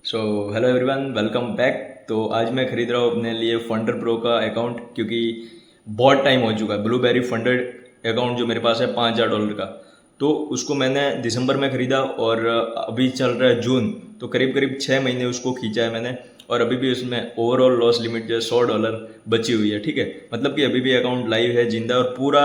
So hello everyone, welcome back. तो आज मैं खरीद रहा हूँ अपने लिए फंडर प्रो का अकाउंट, क्योंकि बहुत टाइम हो चुका है। ब्लूबेरी फंडेड अकाउंट जो मेरे पास है $5,000 का, तो उसको मैंने दिसंबर में ख़रीदा और अभी चल रहा है जून। तो करीब करीब 6 महीने उसको खींचा है मैंने, और अभी भी उसमें ओवरऑल लॉस लिमिट जो है $100 बची हुई है। ठीक है, मतलब कि अभी भी अकाउंट लाइव है, जिंदा, और पूरा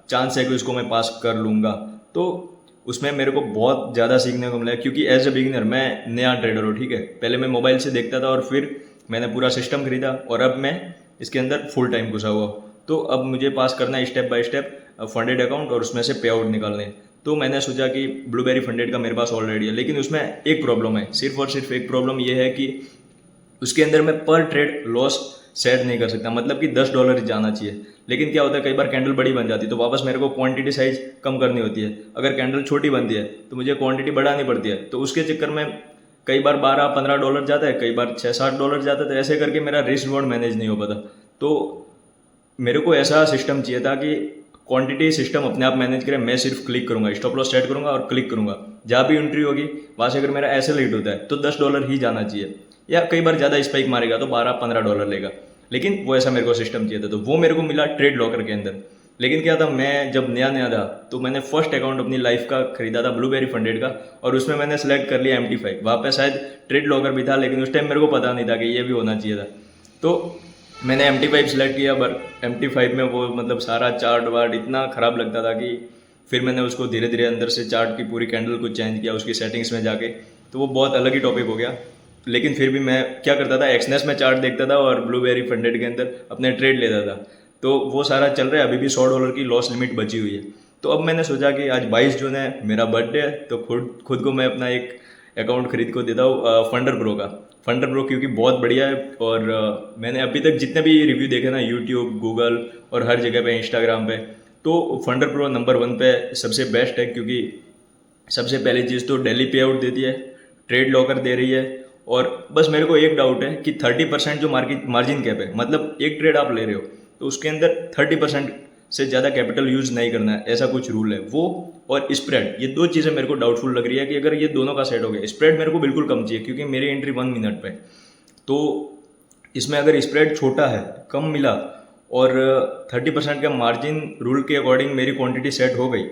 चांस है कि उसको मैं पास कर लूँगा। तो उसमें मेरे को बहुत ज़्यादा सीखने को मिला है, क्योंकि एज ए बिगिनर मैं नया ट्रेडर हूँ। ठीक है, पहले मैं मोबाइल से देखता था और फिर मैंने पूरा सिस्टम खरीदा, और अब मैं इसके अंदर फुल टाइम घुसा हुआ हूँ। तो अब मुझे पास करना है step by step funded account, और उसमें से पे आउट निकालने हैं। तो मैंने सोचा कि ब्लूबेरी फंडेड का मेरे पास ऑलरेडी है, लेकिन उसमें एक प्रॉब्लम है, सिर्फ और सिर्फ एक प्रॉब्लम ये है कि उसके अंदर मैं पर ट्रेड लॉस सेट नहीं कर सकता। मतलब कि $10 ही जाना चाहिए। लेकिन क्या होता है, कई बार कैंडल बड़ी बन जाती है, तो वापस मेरे को क्वांटिटी साइज कम करनी होती है। अगर कैंडल छोटी बनती है तो मुझे क्वांटिटी बढ़ानी पड़ती है, तो उसके चक्कर में कई बार $12-15 जाता है, कई बार $6-7 जाता है। तो ऐसे करके मेरा रिस्क रिवॉर्ड मैनेज नहीं हो पाता। तो मेरे को ऐसा सिस्टम चाहिए था कि क्वांटिटी सिस्टम अपने आप मैनेज करे। मैं सिर्फ क्लिक करूंगा, स्टॉप लॉस सेट करूंगा और क्लिक करूंगा। जहाँ भी एंट्री होगी वहां से अगर मेरा ऐसे लेट होता है तो $10 ही जाना चाहिए, या कई बार ज़्यादा स्पाइक मारेगा तो $12-15 लेगा। लेकिन वो ऐसा मेरे को सिस्टम चाहिए था, तो वो मेरे को मिला ट्रेड लॉकर के अंदर। लेकिन क्या था, मैं जब नया नया था तो मैंने फर्स्ट अकाउंट अपनी लाइफ का खरीदा था ब्लूबेरी फंडेड का, और उसमें मैंने सेलेक्ट कर लिया MT5। वहाँ पे शायद ट्रेड लॉकर भी था, लेकिन उस टाइम मेरे को पता नहीं था कि ये भी होना चाहिए था। तो मैंने MT5 सेलेक्ट किया, बट MT5 में वो मतलब सारा चार्ट वार्ट इतना ख़राब लगता था कि फिर मैंने उसको धीरे धीरे अंदर से चार्ट की पूरी कैंडल को चेंज किया उसकी सेटिंग्स में जाके। तो वो बहुत अलग ही टॉपिक हो गया। लेकिन फिर भी मैं क्या करता था, एक्सनेस में चार्ट देखता था और ब्लूबेरी फंडेड के अंदर अपने ट्रेड लेता था। तो वो सारा चल रहा है, अभी भी $100 की लॉस लिमिट बची हुई है। तो अब मैंने सोचा कि आज 22 जून है, मेरा बर्थडे है, तो खुद खुद को मैं अपना एक अकाउंट खरीद को देता हूँ फंडर प्रो का। फंडर प्रो क्योंकि बहुत बढ़िया है, और मैंने अभी तक जितने भी रिव्यू देखे ना, यूट्यूब, गूगल और हर जगह पे, इंस्टाग्राम पे, तो फंडर प्रो नंबर 1 पे सबसे बेस्ट है। क्योंकि सबसे पहली चीज़ तो डेली पे आउट देती है, ट्रेड लॉकर दे रही है। और बस मेरे को एक डाउट है कि 30% जो मार्केट मार्जिन कैप है, मतलब एक ट्रेड आप ले रहे हो तो उसके अंदर 30% से ज़्यादा कैपिटल यूज़ नहीं करना है, ऐसा कुछ रूल है वो। और स्प्रेड, ये दो चीज़ें मेरे को डाउटफुल लग रही है कि अगर ये दोनों का सेट हो गया। स्प्रेड मेरे को बिल्कुल कम चाहिए, क्योंकि मेरी एंट्री 1 मिनट पे। तो इसमें अगर स्प्रेड छोटा है, कम मिला, और 30% का मार्जिन रूल के अकॉर्डिंग मेरी क्वांटिटी सेट हो गई,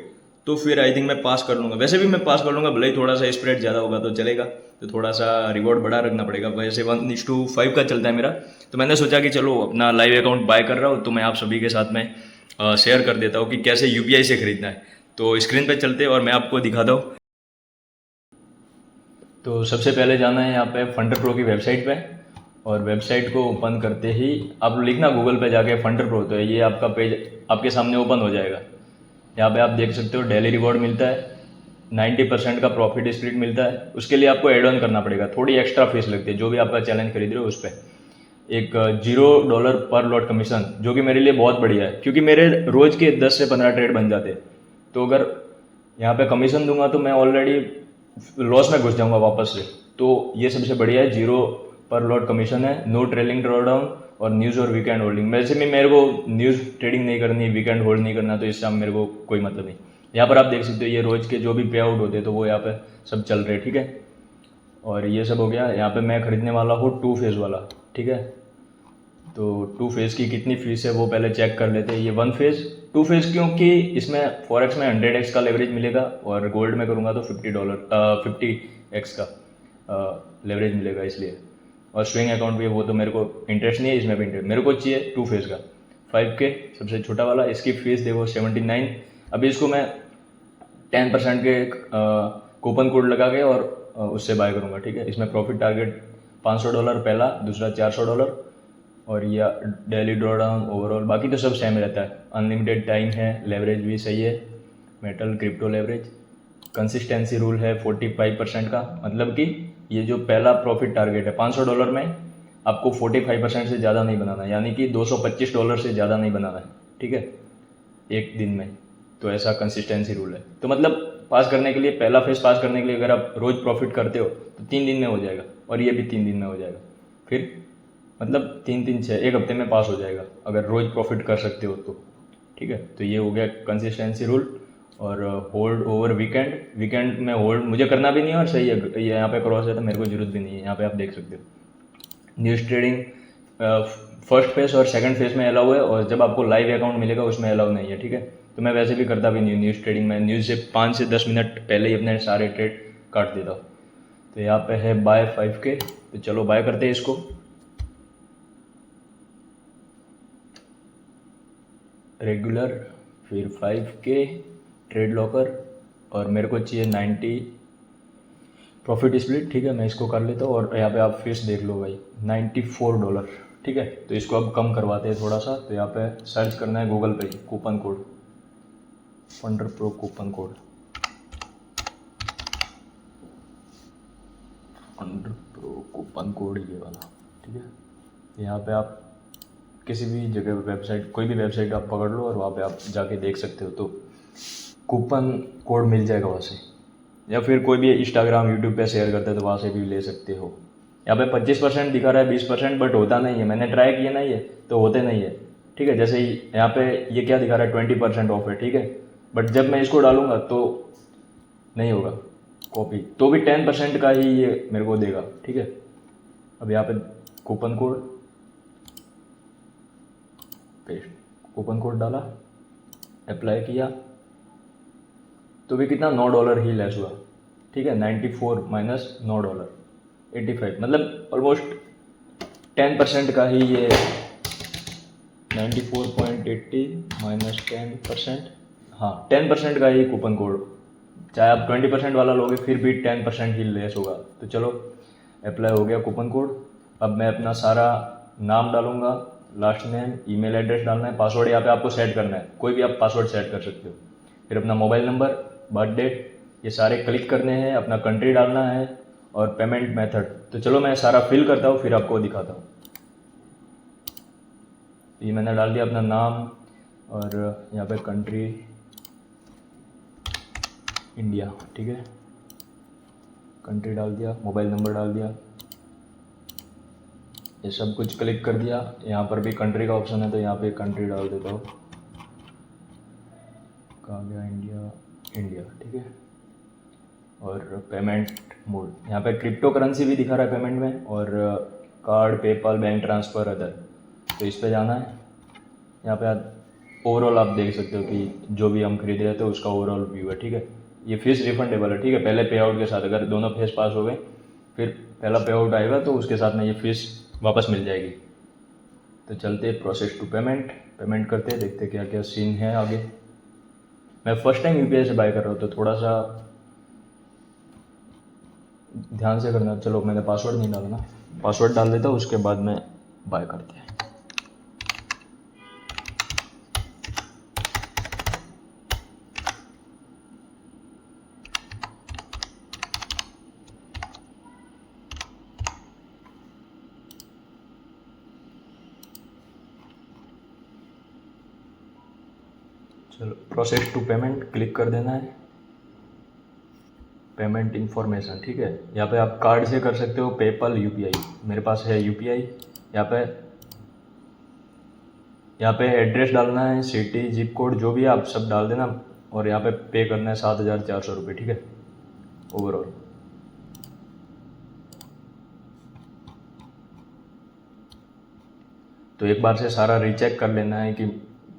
तो फिर आई थिंक मैं पास कर लूँगा। वैसे भी मैं पास कर लूँगा, भले ही थोड़ा सा स्प्रेड ज़्यादा होगा तो चलेगा, तो थोड़ा सा रिवॉर्ड बढ़ा रखना पड़ेगा। वैसे 1:5 का चलता है मेरा। तो मैंने सोचा कि चलो अपना लाइव अकाउंट बाय कर रहा हूँ, तो मैं आप सभी के साथ में शेयर कर देता हूँ कि कैसे UPI से खरीदना है। तो स्क्रीन पे चलते और मैं आपको दिखाता हूँ। तो सबसे पहले जाना है यहाँ पे फंडर प्रो की वेबसाइट पे, और वेबसाइट को ओपन करते ही आप लिखना गूगल पे जाके फंडर प्रो, तो ये आपका पेज आपके सामने ओपन हो जाएगा। यहाँ पे आप देख सकते हो डेली रिवॉर्ड मिलता है, 90% का प्रॉफिट स्प्लिट मिलता है। उसके लिए आपको एड ऑन करना पड़ेगा, थोड़ी एक्स्ट्रा फीस लगती है जो भी आपका चैलेंज खरीद रहे हो उस पर। एक $0 पर लॉट कमीशन, जो कि मेरे लिए बहुत बढ़िया है, क्योंकि मेरे रोज के 10 से 15 ट्रेड बन जाते हैं। तो अगर यहाँ पे कमीशन दूंगा तो मैं ऑलरेडी लॉस में घुस जाऊंगा वापस से। तो ये सबसे बढ़िया है, 0 पर लॉट कमीशन है, नो ट्रेलिंग ड्रॉडाउन, और न्यूज़ और वीकेंड होल्डिंग। वैसे भी मेरे को न्यूज़ ट्रेडिंग नहीं करनी, वीकेंड होल्ड नहीं करना, तो इससे अब मेरे को कोई मतलब नहीं। यहाँ पर आप देख सकते हो ये रोज के जो भी पे आउट होते हैं तो वो यहाँ पे सब चल रहे हैं। ठीक है, और ये सब हो गया। यहाँ पे मैं खरीदने वाला हूँ 2 फेज़ वाला। ठीक है, तो 2 फेज़ की कितनी फीस है वो पहले चेक कर लेते हैं। ये 1 फेज़, 2 फेज़ क्योंकि इसमें फॉरेक्स में 100x का लेवरेज मिलेगा, और गोल्ड में करूँगा तो $50 का लेवरेज मिलेगा, इसलिए। और स्विंग अकाउंट भी है, वो तो मेरे को इंटरेस्ट नहीं है, इसमें भी इंटरेस्ट मेरे को चाहिए 2 फेज़ का 5K, सबसे छोटा वाला। इसकी फीस देखो 79। अभी इसको मैं 10% के कूपन कोड लगा के और उससे बाय करूँगा। ठीक है, इसमें प्रॉफिट टारगेट $500 पहला, दूसरा $400, और या डेली ड्रॉ डाउन ओवरऑल बाकी तो सब सेम रहता है। अनलिमिटेड टाइम है, लेवरेज भी सही है, metal crypto leverage. Consistency rule है 45% का, मतलब कि ये जो पहला प्रॉफिट टारगेट है $500 में आपको 45% से ज़्यादा नहीं बनाना है, यानी कि $225 से ज़्यादा नहीं बनाना है। ठीक है, एक दिन में। तो ऐसा कंसिस्टेंसी रूल है। तो मतलब पास करने के लिए, पहला फेज पास करने के लिए अगर आप रोज़ प्रॉफिट करते हो तो 3 दिन में हो जाएगा, और ये भी 3 दिन में हो जाएगा। फिर मतलब 3-3-6 एक हफ्ते में पास हो जाएगा अगर रोज़ प्रॉफिट कर सकते हो तो। ठीक है, तो ये हो गया कंसिस्टेंसी रूल। और होल्ड ओवर वीकेंड में होल्ड मुझे करना भी नहीं है और सही है, ये यहाँ पे क्रॉस है तो मेरे को जरूरत भी नहीं है। यहाँ पे आप देख सकते हो न्यूज़ ट्रेडिंग फर्स्ट फेज और सेकंड फेज में अलाउ है, और जब आपको लाइव अकाउंट मिलेगा उसमें अलाउ नहीं है, ठीक है। तो मैं वैसे भी करता भी नहीं हूँ न्यूज़ ट्रेडिंग में, न्यूज़ से 5 से 10 मिनट पहले ही अपने सारे ट्रेड काट देता हूँ। तो यहाँ पे है बाय 5K, तो चलो बाय करते हैं इसको। रेगुलर, फिर 5K ट्रेड लॉकर, और मेरे को चाहिए 90 प्रॉफिट स्प्लिट, ठीक है। मैं इसको कर लेता हूँ, और यहाँ पे आप फीस देख लो भाई, $94, ठीक है। तो इसको अब कम करवाते हैं थोड़ा सा। तो यहाँ पे सर्च करना है गूगल पे coupon code, funder pro coupon code, funder pro coupon code ये वाला, ठीक है। यहाँ पे आप किसी भी जगह वेबसाइट, कोई भी वेबसाइट आप पकड़ लो और वहाँ पे आप जाके देख सकते हो, तो कूपन कोड मिल जाएगा वहाँ से, या फिर कोई भी इंस्टाग्राम यूट्यूब पे शेयर करते हैं तो वहाँ से भी ले सकते हो। यहाँ पे 25% दिखा रहा है, 20%, बट होता नहीं है। मैंने ट्राई किया ना ये, तो होते नहीं है, ठीक है। जैसे ही यहाँ पे ये क्या दिखा रहा है, 20% ऑफ है, ठीक है। बट जब मैं इसको डालूंगा तो नहीं होगा कॉपी, तो भी 10% का ही ये मेरे को देगा, ठीक है। अब यहाँ पे coupon code paste, coupon code डाला, अप्लाई किया, तो भी कितना $9 ही लेस हुआ, ठीक है। 94 माइनस $9, 85, मतलब ऑलमोस्ट 10% का ही ये, 94.80 माइनस 10%, हाँ 10% का ही कूपन कोड। चाहे आप 20% वाला लोगे फिर भी 10% ही लेस होगा। तो चलो अप्लाई हो गया कूपन कोड। अब मैं अपना सारा नाम डालूंगा, लास्ट नेम, ईमेल एड्रेस डालना है, पासवर्ड यहाँ पे आपको सेट करना है, कोई भी आप पासवर्ड सेट कर सकते हो। फिर अपना मोबाइल नंबर, बर्थ डेट, ये सारे क्लिक करने हैं, अपना कंट्री डालना है और पेमेंट मेथड। तो चलो मैं सारा फिल करता हूँ फिर आपको दिखाता हूँ। ये मैंने डाल दिया अपना नाम, और यहाँ पे कंट्री इंडिया, ठीक है। कंट्री डाल दिया, मोबाइल नंबर डाल दिया, ये सब कुछ क्लिक कर दिया। यहाँ पर भी कंट्री का ऑप्शन है तो यहाँ पे कंट्री डाल देता हूँ, कहाँ गया, इंडिया, ठीक है। और पेमेंट मोड, यहाँ पे क्रिप्टो करेंसी भी दिखा रहा है पेमेंट में, और card, PayPal, bank transfer, other, तो इस पे जाना है। यहाँ पे ओवरऑल आप देख सकते हो कि जो भी हम खरीद रहे थे उसका ओवरऑल व्यू है, ठीक है। ये फीस रिफंडेबल है, ठीक है। पहले पे आउट के साथ, अगर दोनों फेस पास हो गए फिर पहला पे आउट आएगा तो उसके साथ में ये फीस वापस मिल जाएगी। तो चलते प्रोसेस टू पेमेंट करते हैं, देखते क्या क्या सीन है आगे। मैं फर्स्ट टाइम यूपीआई से बाय कर रहा हूँ तो थोड़ा सा ध्यान से करना। चलो मैंने पासवर्ड नहीं डालना, पासवर्ड डाल देता हूँ, उसके बाद में बाय करते हैं। चलो प्रोसेस टू पेमेंट क्लिक कर देना है, पेमेंट इन्फॉर्मेशन, ठीक है। यहाँ पे आप कार्ड से कर सकते हो, पेपल, यूपीआई, मेरे पास है यूपीआई। यहाँ पे एड्रेस डालना है, सिटी, जिप कोड, जो भी है आप सब डाल देना, और यहाँ पे पे करना है 7,400 रुपये, ठीक है, ओवरऑल। तो एक बार से सारा रीचेक कर लेना है कि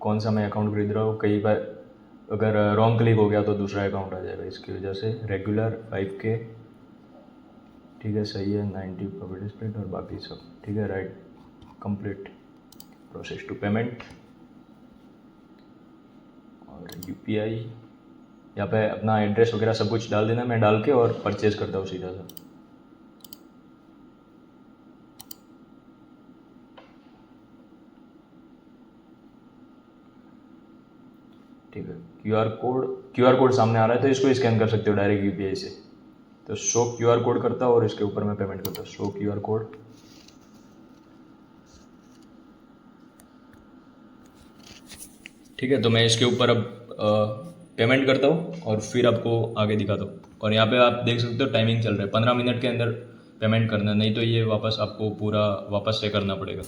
कौन सा मैं अकाउंट खरीद रहा हूँ। कई बार अगर रॉन्ग क्लिक हो गया तो दूसरा अकाउंट आ जाएगा, इसकी वजह से। रेगुलर 5K, ठीक है, सही है, 90 प्रॉफिट स्प्लिट और बाकी सब, ठीक है, right, complete. Process to payment और यूपीआई, यहाँ पे अपना एड्रेस वगैरह सब कुछ डाल देना, मैं डाल के और परचेज़ करता हूँ सीधा सा। ठीक है, क्यूआर कोड सामने आ रहा है तो इसको स्कैन कर सकते हो डायरेक्ट यूपीआई से। तो शो क्यूआर कोड करता हूँ और इसके ऊपर मैं पेमेंट करता हूँ, शो क्यूआर कोड। ठीक है, तो मैं इसके ऊपर अब पेमेंट करता हूँ और फिर आपको आगे दिखाता हूँ। और यहाँ पे आप देख सकते हो टाइमिंग चल रहा है, 15 मिनट के अंदर पेमेंट करना, नहीं तो ये वापस आपको पूरा वापस से करना पड़ेगा।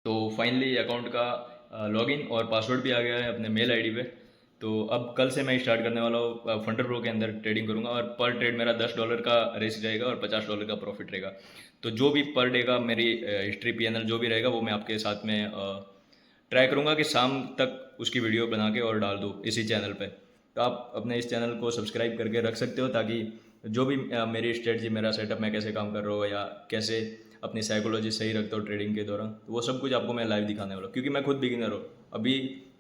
तो फाइनली अकाउंट का लॉगिन और पासवर्ड भी आ गया है अपने मेल आईडी पे। तो अब कल से मैं स्टार्ट करने वाला हूँ फंडर प्रो के अंदर ट्रेडिंग करूँगा, और पर ट्रेड मेरा $10 का रेस रहेगा और $50 का प्रॉफिट रहेगा। तो जो भी पर डे का मेरी हिस्ट्री पीएनएल जो भी रहेगा वो मैं आपके साथ में ट्राई करूँगा कि शाम तक उसकी वीडियो बना के और डाल दूँ इसी चैनल पे। तो आप अपने इस चैनल को सब्सक्राइब करके रख सकते हो, ताकि जो भी मेरी स्ट्रेटजी, मेरा सेटअप, मैं कैसे काम कर रहा हूँ या कैसे अपनी साइकोलॉजी सही रखता हूँ ट्रेडिंग के दौरान, तो वो सब कुछ आपको मैं लाइव दिखाने वाला हूँ। क्योंकि मैं खुद बिगिनर हूँ, अभी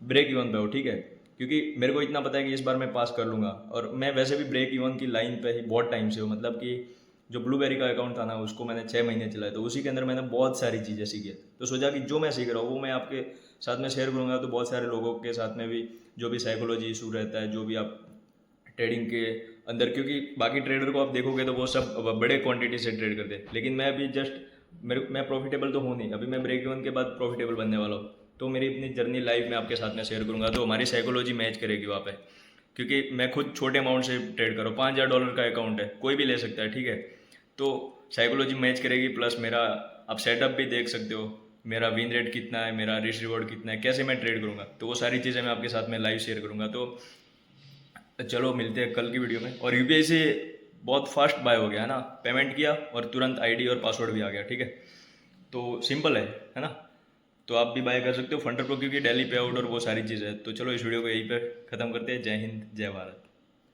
ब्रेक इवन पे हूँ, ठीक है। क्योंकि मेरे को इतना पता है कि इस बार मैं पास कर लूँगा, और मैं वैसे भी ब्रेक इवन की लाइन पे ही बहुत टाइम से हूँ। मतलब कि जो ब्लूबेरी का अकाउंट था ना, उसको मैंने 6 महीने चलाया, तो उसी के अंदर मैंने बहुत सारी चीज़ें सीखी है। तो सोचा कि जो मैं सीख रहा हूँ वो मैं आपके साथ में शेयर करूँगा, तो बहुत सारे लोगों के साथ में भी जो भी साइकोलॉजी इशू रहता है, जो भी आप ट्रेडिंग के अंदर, क्योंकि बाकी ट्रेडर को आप देखोगे तो वो सब बड़े क्वांटिटी से ट्रेड करते हैं, लेकिन मैं अभी जस्ट मैं प्रॉफिटेबल तो हूँ नहीं, अभी मैं ब्रेक इवन के बाद प्रॉफिटेबल बनने वाला हूँ। तो मेरी अपनी जर्नी लाइव में आपके साथ में शेयर करूँगा, तो हमारी साइकोलॉजी मैच करेगी वहाँ पे। क्योंकि मैं खुद छोटे अमाउंट से ट्रेड कर रहा हूँ, $5000 का अकाउंट है, कोई भी ले सकता है, ठीक है। तो साइकोलॉजी मैच करेगी, प्लस मेरा आप सेटअप भी देख सकते हो, मेरा विन रेट कितना है, मेरा रिस्क रिवॉर्ड कितना है, कैसे मैं ट्रेड करूँगा, तो वो सारी चीज़ें मैं आपके साथ में लाइव शेयर करूँगा। तो चलो मिलते हैं कल की वीडियो में। और यूपीआई से बहुत फास्ट बाय हो गया है ना, पेमेंट किया और तुरंत आईडी और पासवर्ड भी आ गया, ठीक है। तो सिंपल है ना। तो आप भी बाय कर सकते हो फंडर प्रो, क्योंकि डेली पे आउट और वो सारी चीज़ें है। तो चलो इस वीडियो को यहीं पे ख़त्म करते हैं। जय हिंद, जय भारत।